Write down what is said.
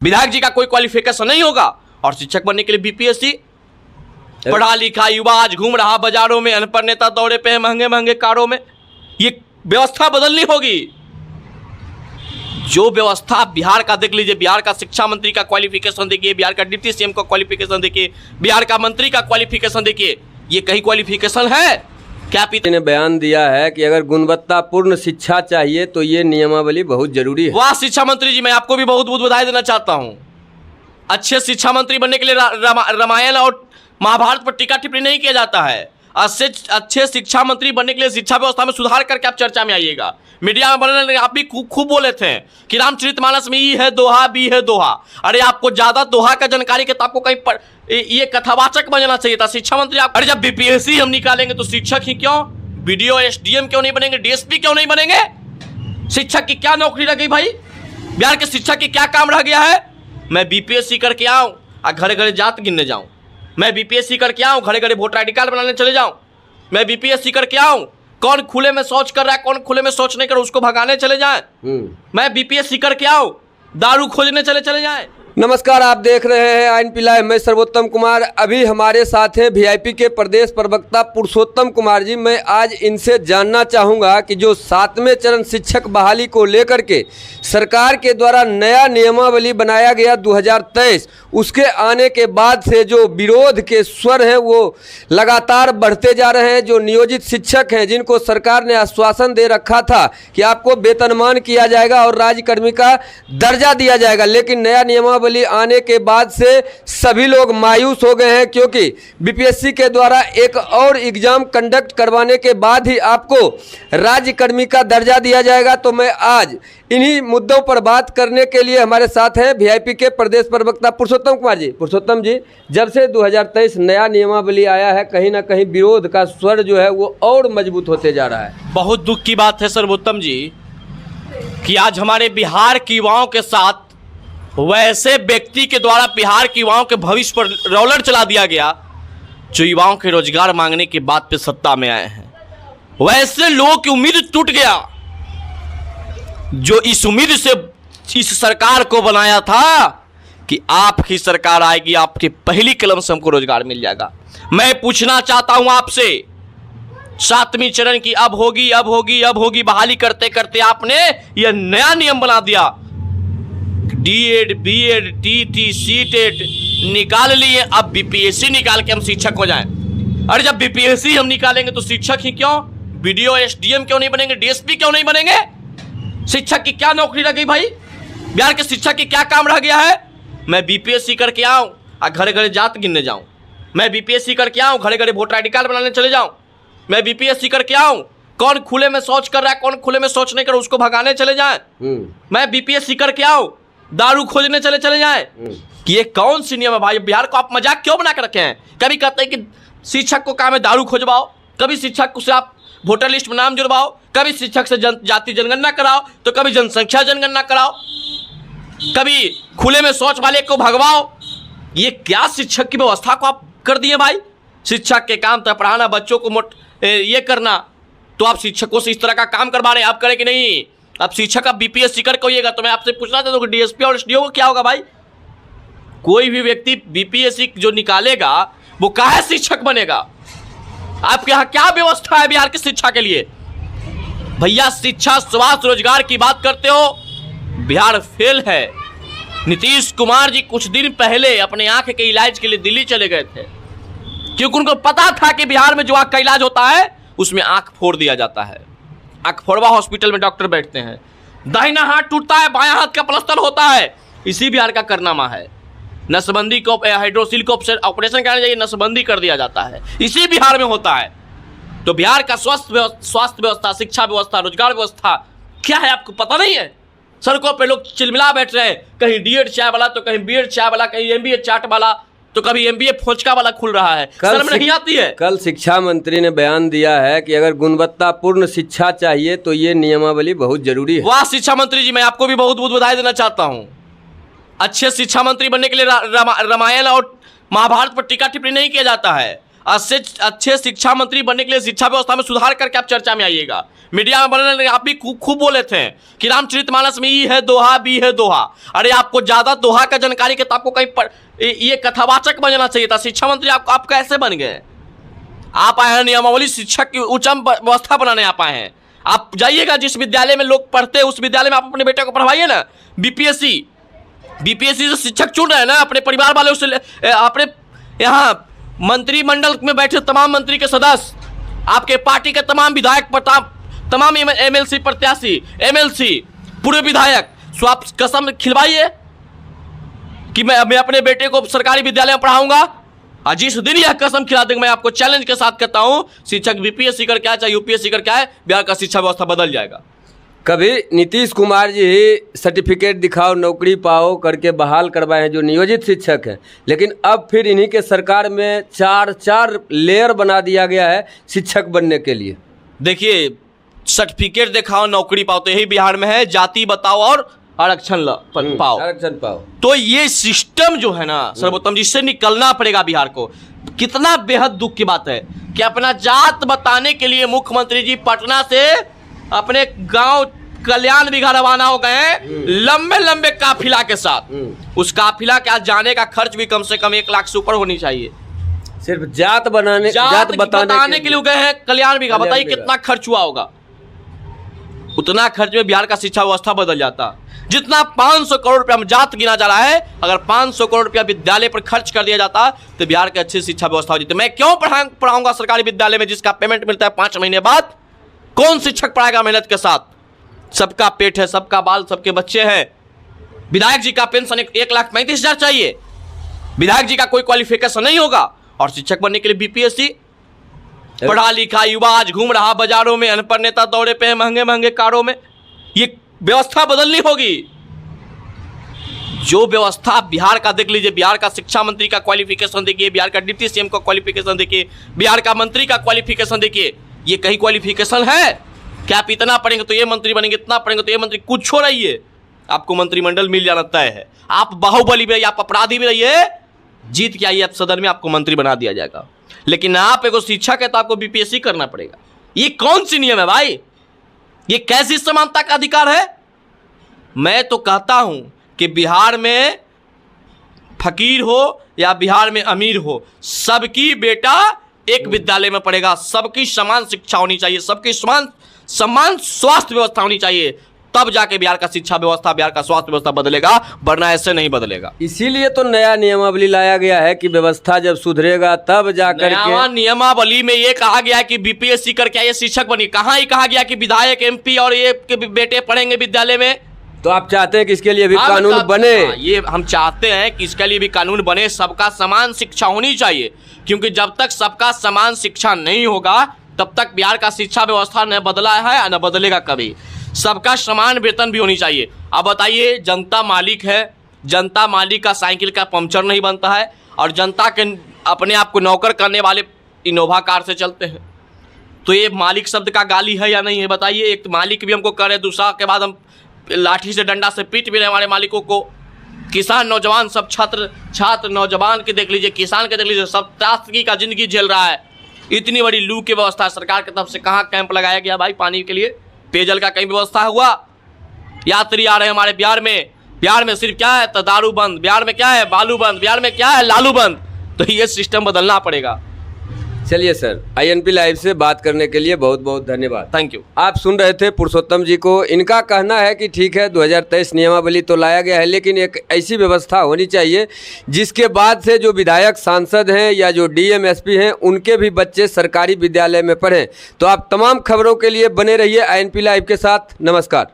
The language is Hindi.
विधायक जी का कोई क्वालिफिकेशन नहीं होगा और शिक्षक बनने के लिए बीपीएससी। पढ़ा लिखा युवा आज घूम रहा बाजारों में, अनपढ़ नेता दौरे पे है महंगे महंगे कारों में। ये व्यवस्था बदलनी होगी। जो व्यवस्था बिहार का देख लीजिए, बिहार का शिक्षा मंत्री का क्वालिफिकेशन देखिए, बिहार का डिप्टी सीएम का क्वालिफिकेशन देखिए, बिहार का मंत्री का क्वालिफिकेशन देखिए। ये कहीं क्वालिफिकेशन है क्या? ने बयान दिया है कि अगर गुणवत्तापूर्ण शिक्षा चाहिए तो ये नियमावली बहुत जरूरी है। वाह शिक्षा मंत्री जी, मैं आपको भी बहुत बहुत बधाई देना चाहता हूं। अच्छे शिक्षा मंत्री बनने के लिए रामायण और महाभारत पर टीका टिप्पणी नहीं किया जाता है। अच्छे शिक्षा मंत्री बनने के लिए शिक्षा व्यवस्था में सुधार करके आप चर्चा में आइएगा। मीडिया में बनने आप भी खूब बोले थे कि रामचरितमानस में ई है दोहा, बी है दोहा। अरे आपको ज्यादा दोहा का जानकारी के तो आपको कहीं ये कथावाचक बनना चाहिए था शिक्षा मंत्री आप। अरे जब बीपीएससी हम निकालेंगे तो शिक्षक ही क्यों, बीडीओ एसडीएम क्यों नहीं बनेंगे, डीएसपी क्यों नहीं बनेंगे? शिक्षक की क्या नौकरी रह गई भाई? बिहार के शिक्षक की क्या काम रह गया है? मैं बीपीएससी करके आऊं और घरे घरे जात गिनने जाऊं, मैं बीपीएससी करके आऊं घरे घरे वोटर आईडी कार्ड बनाने चले जाऊं, मैं बीपीएससी करके आऊं कौन खुले में शौच कर रहा है, कौन खुले में शौच नहीं कर रहा उसको भगाने चले जाएं, मैं बीपीएससी करके आऊं दारू खोजने चले जाएं। नमस्कार, आप देख रहे हैं आइन पिलाए, मैं सर्वोत्तम कुमार। अभी हमारे साथ हैं वीआईपी के प्रदेश प्रवक्ता पुरुषोत्तम कुमार जी। मैं आज इनसे जानना चाहूँगा कि जो 7वें चरण शिक्षक बहाली को लेकर के सरकार के द्वारा नया नियमावली बनाया गया 2023, उसके आने के बाद से जो विरोध के स्वर हैं वो लगातार बढ़ते जा रहे हैं। जो नियोजित शिक्षक हैं जिनको सरकार ने आश्वासन दे रखा था कि आपको वेतनमान किया जाएगा और राज्यकर्मी का दर्जा दिया जाएगा, लेकिन नया नियमावली आने के बाद से सभी लोग मायूस हो गए हैं, क्योंकि बीपीएससी के द्वारा एक और एग्जाम कंडक्ट करवाने के बाद ही आपको राज्यकर्मी का दर्जा दिया जाएगा। तो मैं आज इन्हीं मुद्दों पर बात करने के लिए हमारे साथ हैं वीआईपी के प्रदेश प्रवक्ता पुरुषोत्तम कुमार जी। पुरुषोत्तम जी, जब से 2023 नया नियमावली आया है, कहीं ना कहीं विरोध का स्वर जो है वो और मजबूत होते जा रहा है। बहुत दुख की बात है सर्वोत्तम जी कि आज हमारे बिहार के युवाओं के साथ वैसे व्यक्ति के द्वारा बिहार के युवाओं के भविष्य पर रोलर चला दिया गया जो युवाओं के रोजगार मांगने के बाद पे सत्ता में आए हैं। वैसे लोगों की उम्मीद टूट गया जो इस उम्मीद से इस सरकार को बनाया था कि आपकी सरकार आएगी, आपके पहली कलम से हमको रोजगार मिल जाएगा। मैं पूछना चाहता हूं आपसे, 7वीं चरण की अब होगी बहाली करते करते आपने यह नया नियम बना दिया। डीएड, बीएड, टीटी, सीटेट निकाल लिए, अब बीपीएससी निकाल के हम शिक्षक हो जाएं। अरे जब बीपीएससी हम निकालेंगे तो शिक्षक ही क्यों, बीडीओ एसडीएम क्यों नहीं बनेंगे, डीएसपी क्यों नहीं बनेंगे? शिक्षक की क्या नौकरी रह गई भाई? बिहार के शिक्षक की क्या काम रह गया है? मैं बीपीएससी करके आऊं और घरे घरे जात गिनने जाऊं, मैं बीपीएससी करके आऊं घरे घरे वोटर आईडी कार्ड बनाने चले जाऊं, मैं बीपीएससी करके आऊं कौन खुले में शौच कर रहा है, कौन खुले में शौच नहीं कर रहा उसको भगाने चले जाएं, मैं बीपीएससी करके आऊं दारू खोजने चले जाएं। कि ये कौन सी नियम है भाई? बिहार को आप मजाक क्यों बना कर रखे हैं? कभी कहते हैं कि शिक्षक को काम है दारू खोजवाओ, कभी शिक्षक से आप वोटर लिस्ट में नाम जुड़वाओ, कभी शिक्षक से जाति जनगणना कराओ, तो कभी जनसंख्या जनगणना कराओ, कभी खुले में शौच वाले को भगवाओ। ये क्या शिक्षक की व्यवस्था को आप कर दिए भाई? शिक्षक के काम था पढ़ाना, बच्चों को ये करना, तो आप शिक्षकों से इस तरह का काम करवा रहे हैं। आप करें कि नहीं? आप शिक्षक आप बीपीएससी करके होइएगा। तो मैं आपसे पूछना चाहता हूँ कि डीएसपी और एसडीओ को क्या होगा भाई? कोई भी व्यक्ति बीपीएससी जो निकालेगा वो काहे शिक्षक बनेगा? आपके यहाँ क्या व्यवस्था है बिहार की शिक्षा के लिए? भैया शिक्षा, स्वास्थ्य, रोजगार की बात करते हो, बिहार फेल है। नीतीश कुमार जी कुछ दिन पहले अपने आंख के इलाज के लिए दिल्ली चले गए थे, क्योंकि उनको पता था कि बिहार में जो आंख का इलाज होता है उसमें आंख फोड़ दिया जाता है। आंख फोड़वा हॉस्पिटल में डॉक्टर बैठते हैं, दाहिना हाथ टूटता है, बायां हाथ का प्लास्टर होता है। इसी बिहार का कारनामा है। नसबंदी को हाइड्रोसिल को ऑपरेशन कराने जाइए, नसबंदी कर दिया जाता है, इसी बिहार में होता है। तो बिहार का स्वास्थ्य व्यवस्था, शिक्षा व्यवस्था, रोजगार व्यवस्था क्या है आपको पता नहीं है? सड़कों पे लोग चिलमिला बैठ रहे हैं, कहीं डीएड चाय वाला तो कहीं बीएड चाय वाला, कहीं एमबीए चाट वाला तो कभी एमबीए फोचका वाला खुल रहा है। शर्म नहीं आती है? कल शिक्षा मंत्री ने बयान दिया है कि अगर गुणवत्तापूर्ण शिक्षा चाहिए तो ये नियमावली बहुत जरूरी है। वाह शिक्षा मंत्री जी, मैं आपको भी बहुत बहुत बधाई देना चाहता हूं। अच्छे शिक्षा मंत्री बनने के लिए रामायण और महाभारत पर टीका टिप्पणी नहीं किया जाता है। अच्छे शिक्षा मंत्री बनने के लिए शिक्षा व्यवस्था में सुधार करके आप चर्चा में आइएगा। मीडिया में बनने आप भी खूब बोले थे कि रामचरितमानस में ई है दोहा, बी है दोहा। अरे आपको ज्यादा दोहा का जानकारी के तो आपको कहीं ये कथावाचक बनना चाहिए था। शिक्षा मंत्री आप कैसे बन गए? आप आए हैं नियमावली शिक्षक की उच्चतम व्यवस्था बनाने आप आए हैं। आप जाइएगा जिस विद्यालय में लोग पढ़ते हैं उस विद्यालय में आप अपने बेटे को पढ़वाइए ना। बीपीएससी से शिक्षक चुन रहे हैं ना अपने परिवार वाले, उससे अपने यहाँ मंत्रिमंडल में बैठे तमाम मंत्री के सदस्य, आपके पार्टी के तमाम विधायक, तमाम एमएलसी प्रत्याशी, एमएलसी, पूरे विधायक, सो आप कसम खिलवाइए कि मैं अपने बेटे को सरकारी विद्यालय में पढ़ाऊंगा। और जिस दिन यह कसम खिला देंगे, मैं आपको चैलेंज के साथ कहता हूं, शिक्षक बीपीएससी कर क्या चाहे यूपीएससी कर क्या है, बिहार का शिक्षा व्यवस्था बदल जाएगा। कभी नीतीश कुमार जी सर्टिफिकेट दिखाओ नौकरी पाओ करके बहाल करवाए हैं जो नियोजित शिक्षक हैं, लेकिन अब फिर इन्हीं के सरकार में चार लेयर बना दिया गया है शिक्षक बनने के लिए। देखिए, सर्टिफिकेट दिखाओ नौकरी पाओ तो यही बिहार में है, जाति बताओ और आरक्षण पाओ। तो ये सिस्टम जो है ना सर्वोत्तम जी, से निकलना पड़ेगा बिहार को। कितना बेहद दुख की बात है कि अपना जात बताने के लिए मुख्यमंत्री जी पटना से अपने गांव कल्याण बिघा रवाना हो गए हैं लंबे काफिला के साथ। उस काफिला के आज जाने का खर्च भी कम से कम 1 लाख से ऊपर होनी चाहिए। सिर्फ जात बताने के लिए गए हैं कल्याण बिघा। बताइए कितना खर्च हुआ होगा। उतना खर्च में बिहार का शिक्षा व्यवस्था बदल जाता। जितना 500 करोड़ रुपया जात गिना जा रहा है, अगर 500 करोड़ रुपया विद्यालय पर खर्च कर दिया जाता तो बिहार की अच्छी शिक्षा व्यवस्था हो जाती। मैं क्यों पढ़ाऊंगा सरकारी विद्यालय में जिसका पेमेंट मिलता है 5 महीने बाद? कौन शिक्षक पढ़ाएगा मेहनत के साथ? सबका पेट है, सबका बाल, सबके बच्चे हैं। विधायक जी का पेंशन 1,35,000 चाहिए। विधायक जी का कोई क्वालिफिकेशन नहीं होगा और शिक्षक बनने के लिए बीपीएससी। पढ़ा लिखा युवा आज घूम रहा बाजारों में, अनपढ़ नेता दौड़े पे महंगे कारों में। ये व्यवस्था बदलनी होगी। जो व्यवस्था बिहार का देख लीजिए, बिहार का शिक्षा मंत्री का क्वालिफिकेशन देखिए, बिहार का डिप्टी सीएम का क्वालिफिकेशन देखिए, बिहार का मंत्री का क्वालिफिकेशन देखिए। ये कहीं क्वालिफिकेशन है क्या? आप इतना पढ़ेंगे तो ये मंत्री बनेंगे, इतना पढ़ेंगे तो ये मंत्री। कुछ हो रही है, आपको मंत्रिमंडल मिल जाना तय है। आप बाहुबली भी रहिए, आप अपराधी भी रहिए, जीत के आइए आप सदन में, आपको मंत्री बना दिया जाएगा। लेकिन आप एक शिक्षक है तो आपको बीपीएससी करना पड़ेगा। ये कौन सी नियम है भाई? ये कैसी समानता का अधिकार है? मैं तो कहता हूं कि बिहार में फकीर हो या बिहार में अमीर हो, सबकी बेटा एक विद्यालय में पढ़ेगा। सबकी समान शिक्षा होनी चाहिए, सबकी समान स्वास्थ्य व्यवस्था होनी चाहिए। तब जाके बिहार का शिक्षा व्यवस्था, बिहार का स्वास्थ्य व्यवस्था बदलेगा, वरना ऐसे नहीं बदलेगा। इसीलिए तो नया नियमावली लाया गया है कि व्यवस्था जब सुधरेगा तब जाकर के। नियमावली में ये कहा गया कि बीपीएससी करके आइए शिक्षक बनिए। कहाँ ही कहा गया कि विधायक, एमपी और ये के बेटे पढ़ेंगे विद्यालय में? तो आप चाहते हैं कि इसके लिए भी कानून बने? ये हम चाहते हैं कि इसके लिए भी कानून बने। सबका समान शिक्षा होनी चाहिए, क्योंकि जब तक सबका समान शिक्षा नहीं होगा तब तक बिहार का शिक्षा व्यवस्था न बदला है न बदलेगा कभी। सबका समान वेतन भी होनी चाहिए। अब बताइए, जनता मालिक है, जनता मालिक का साइकिल का पंक्चर नहीं बनता है और जनता के अपने आप को नौकर करने वाले इनोवा कार से चलते हैं। तो ये मालिक शब्द का गाली है या नहीं है? बताइए। एक मालिक भी हमको करे, दूसरा के बाद हम लाठी से डंडा से पीट भी रहे हमारे मालिकों को। किसान नौजवान सब छात्र नौजवान के देख लीजिए, किसान के देख लीजिए, सब त्रासदी का जिंदगी झेल रहा है। इतनी बड़ी लू की व्यवस्था सरकार की तरफ से। कहाँ कैंप लगाया गया भाई पानी के लिए? पेयजल का कहीं व्यवस्था हुआ? यात्री आ रहे हैं हमारे बिहार में। बिहार में सिर्फ क्या है? तो दारू बंद। बिहार में क्या है? बालू बंद। बिहार में क्या है? लालू बंद। तो ये सिस्टम बदलना पड़ेगा। चलिए सर, आईएनपी लाइव से बात करने के लिए बहुत बहुत धन्यवाद। Thank you. आप सुन रहे थे पुरुषोत्तम जी को। इनका कहना है कि ठीक है 2023 नियमावली तो लाया गया है, लेकिन एक ऐसी व्यवस्था होनी चाहिए जिसके बाद से जो विधायक, सांसद हैं या जो डीएम, एसपी हैं, उनके भी बच्चे सरकारी विद्यालय में पढ़ें। तो आप तमाम खबरों के लिए बने रहिए आईएनपी लाइव के साथ। नमस्कार।